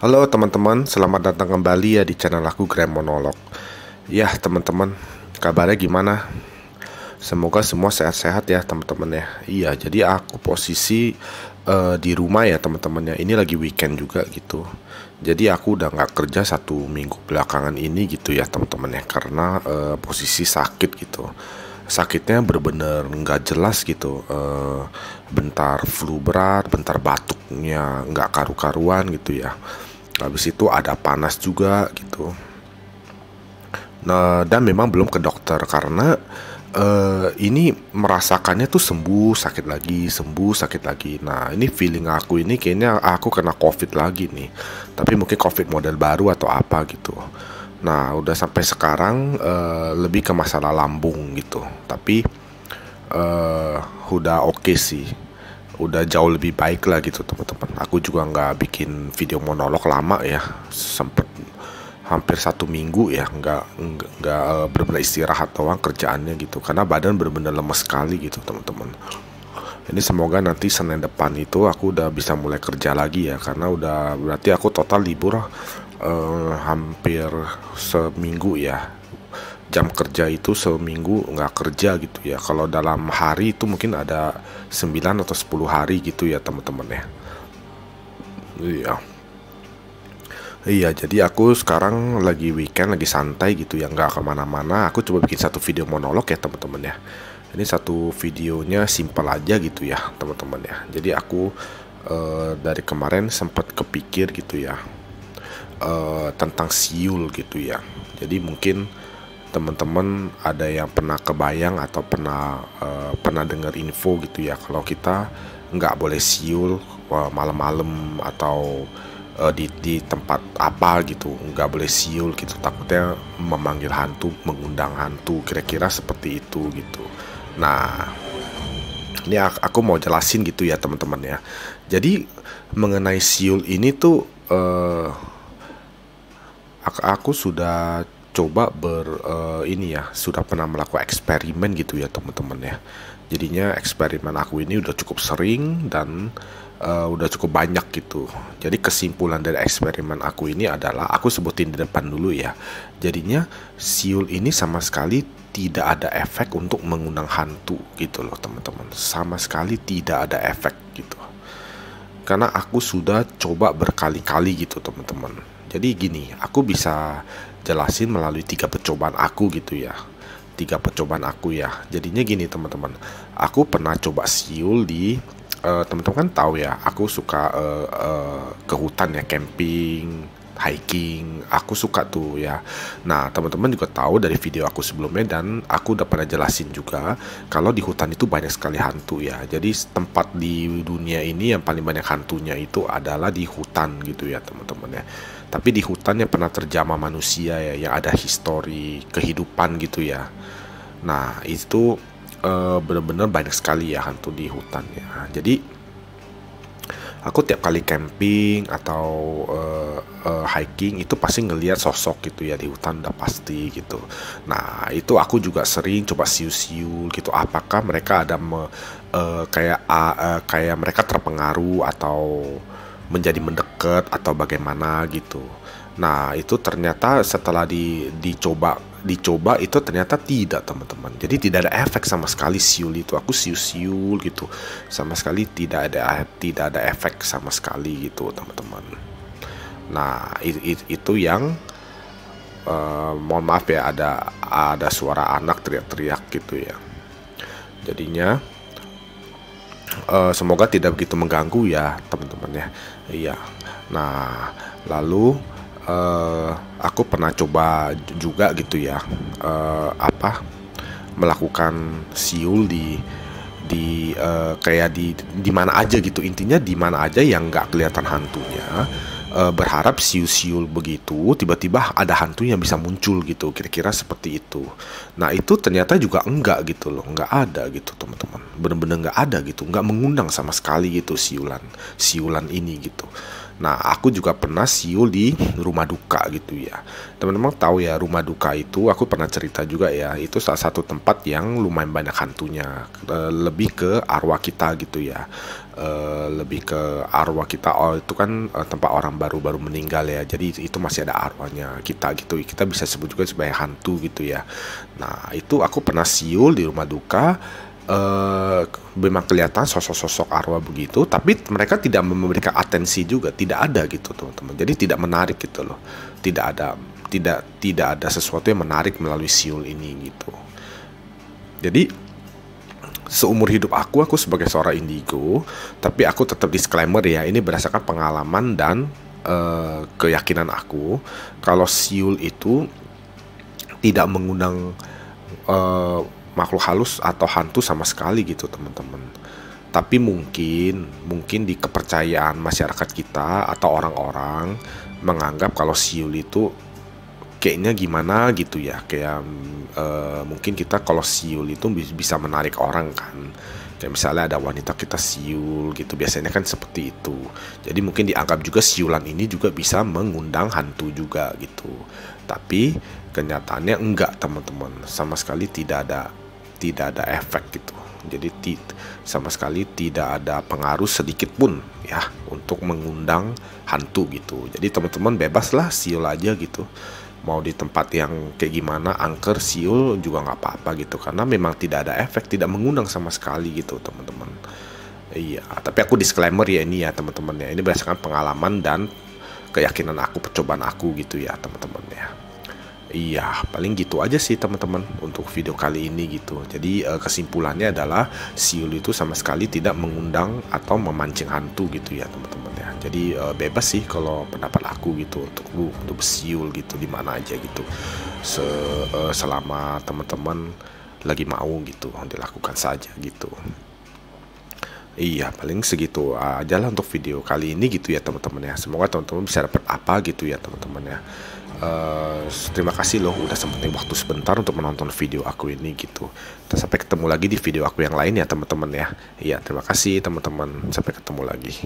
Halo teman-teman, selamat datang kembali ya di channel aku Grand Monolog. Ya teman-teman, kabarnya gimana? Semoga semua sehat-sehat ya teman-teman ya. Iya, jadi aku posisi di rumah ya teman-teman ya. Ini lagi weekend juga gitu. Jadi aku udah nggak kerja 1 minggu belakangan ini gitu ya teman-teman ya. Karena posisi sakit gitu. Sakitnya bener-bener nggak jelas gitu. Bentar flu berat, bentar batuknya nggak karu-karuan gitu ya. Habis itu ada panas juga gitu. Nah, dan memang belum ke dokter karena ini merasakannya tuh sembuh sakit lagi, sembuh sakit lagi. Nah, ini feeling aku ini kayaknya aku kena COVID lagi nih. Tapi mungkin COVID model baru atau apa gitu. Nah, udah sampai sekarang lebih ke masalah lambung gitu. Tapi eh udah oke sih, udah jauh lebih baik lah gitu teman-teman. Aku juga nggak bikin video monolog lama ya, sempet hampir 1 minggu ya nggak benar-benar istirahat doang kerjaannya gitu, karena badan benar-benar lemes sekali gitu teman-teman. Ini semoga nanti Senin depan itu aku udah bisa mulai kerja lagi ya, karena udah berarti aku total libur hampir seminggu ya. Jam kerja itu seminggu nggak kerja gitu ya. Kalau dalam hari itu mungkin ada 9 atau 10 hari gitu ya teman-teman ya. Iya. Iya, jadi aku sekarang lagi weekend, lagi santai gitu ya, nggak kemana-mana. Aku coba bikin satu video monolog ya teman-teman ya. Ini satu videonya simpel aja gitu ya teman-teman ya. Jadi aku dari kemarin sempat kepikir gitu ya, tentang siul gitu ya. Jadi mungkin teman-teman ada yang pernah kebayang atau pernah dengar info gitu ya, kalau kita nggak boleh siul malam-malam atau di tempat apa gitu, nggak boleh siul gitu, takutnya memanggil hantu, mengundang hantu, kira-kira seperti itu gitu. Nah, ini aku mau jelasin gitu ya teman-teman ya. Jadi mengenai siul ini tuh aku sudah coba ini ya, sudah pernah melakukan eksperimen gitu ya teman-teman ya. Jadinya eksperimen aku ini udah cukup sering dan udah cukup banyak gitu. Jadi kesimpulan dari eksperimen aku ini adalah, aku sebutin di depan dulu ya. Jadinya siul ini sama sekali tidak ada efek untuk mengundang hantu gitu loh teman-teman. Sama sekali tidak ada efek gitu. Karena aku sudah coba berkali-kali gitu teman-teman. Jadi gini, aku bisa jelasin melalui 3 percobaan aku gitu ya. 3 percobaan aku ya. Jadinya gini teman-teman, aku pernah coba siul di teman-teman kan tahu ya, aku suka ke hutan ya, camping, hiking, aku suka tuh ya. Nah, teman-teman juga tahu dari video aku sebelumnya, dan aku udah pernah jelasin juga kalau di hutan itu banyak sekali hantu ya. Jadi tempat di dunia ini yang paling banyak hantunya itu adalah di hutan gitu ya teman-teman ya. Tapi di hutan yang pernah terjamah manusia ya, yang ada histori kehidupan gitu ya. Nah, itu benar-benar banyak sekali ya hantu di hutan ya. Jadi aku tiap kali camping atau hiking itu pasti ngelihat sosok gitu ya di hutan, udah pasti gitu. Nah, itu aku juga sering coba siul-siul gitu, apakah mereka ada kayak mereka terpengaruh atau menjadi mendekat atau bagaimana gitu. Nah, itu ternyata setelah dicoba itu ternyata tidak teman-teman. Jadi tidak ada efek sama sekali siul itu. Aku siul-siul gitu, sama sekali tidak ada efek sama sekali gitu teman-teman. Nah, itu yang mohon maaf ya, ada suara anak teriak-teriak gitu ya. Jadinya semoga tidak begitu mengganggu ya teman-teman ya. Iya. Nah, lalu aku pernah coba juga gitu ya, melakukan siul kayak di mana aja gitu, intinya di mana aja yang nggak kelihatan hantunya, berharap siul-siul begitu tiba-tiba ada hantu yang bisa muncul gitu, kira-kira seperti itu. Nah, itu ternyata juga enggak gitu loh, nggak ada gitu teman-teman, bener-bener nggak ada gitu, nggak mengundang sama sekali gitu siulan ini gitu. Nah, aku juga pernah siul di rumah duka gitu ya. Teman-teman tahu ya, rumah duka itu aku pernah cerita juga ya, itu salah satu tempat yang lumayan banyak hantunya. Lebih ke arwah kita gitu ya. Lebih ke arwah kita. Oh, itu kan tempat orang baru-baru meninggal ya. Jadi itu masih ada arwahnya kita gitu. Kita bisa sebut juga sebagai hantu gitu ya. Nah, itu aku pernah siul di rumah duka. Memang kelihatan sosok-sosok arwah begitu, tapi mereka tidak memberikan atensi juga, tidak ada gitu teman-teman. Jadi tidak menarik gitu loh, tidak ada sesuatu yang menarik melalui siul ini gitu. Jadi seumur hidup aku sebagai seorang indigo, tapi aku tetap disclaimer ya, ini berdasarkan pengalaman dan keyakinan aku kalau siul itu tidak mengundang makhluk halus atau hantu sama sekali gitu teman-teman. Tapi mungkin di kepercayaan masyarakat kita atau orang-orang menganggap kalau siul itu kayaknya gimana gitu ya, kayak mungkin kita kalau siul itu bisa menarik orang kan, kayak misalnya ada wanita kita siul gitu, biasanya kan seperti itu. Jadi mungkin dianggap juga siulan ini juga bisa mengundang hantu juga gitu. Tapi kenyataannya enggak teman-teman, sama sekali tidak ada efek gitu. Jadi sama sekali tidak ada pengaruh sedikit pun ya untuk mengundang hantu gitu. Jadi teman-teman bebaslah siul aja gitu. Mau di tempat yang kayak gimana, angker siul juga nggak apa-apa gitu. Karena memang tidak ada efek, tidak mengundang sama sekali gitu teman-teman. Iya, tapi aku disclaimer ya ini ya teman-teman ya. Ini berdasarkan pengalaman dan keyakinan aku, percobaan aku gitu ya teman-teman ya. Iya, paling gitu aja sih teman-teman untuk video kali ini gitu. Jadi kesimpulannya adalah siul itu sama sekali tidak mengundang atau memancing hantu gitu ya teman-teman ya. Jadi bebas sih kalau pendapat aku gitu untuk siul gitu di mana aja gitu. Selama teman-teman lagi mau gitu dilakukan saja gitu. Iya, paling segitu aja lah untuk video kali ini gitu ya teman-teman ya. Semoga teman-teman bisa dapat apa gitu ya teman-teman ya. Terima kasih loh udah sempetin waktu sebentar untuk menonton video aku ini gitu. Kita sampai ketemu lagi di video aku yang lain ya teman-teman ya. Iya, terima kasih teman-teman. Sampai ketemu lagi.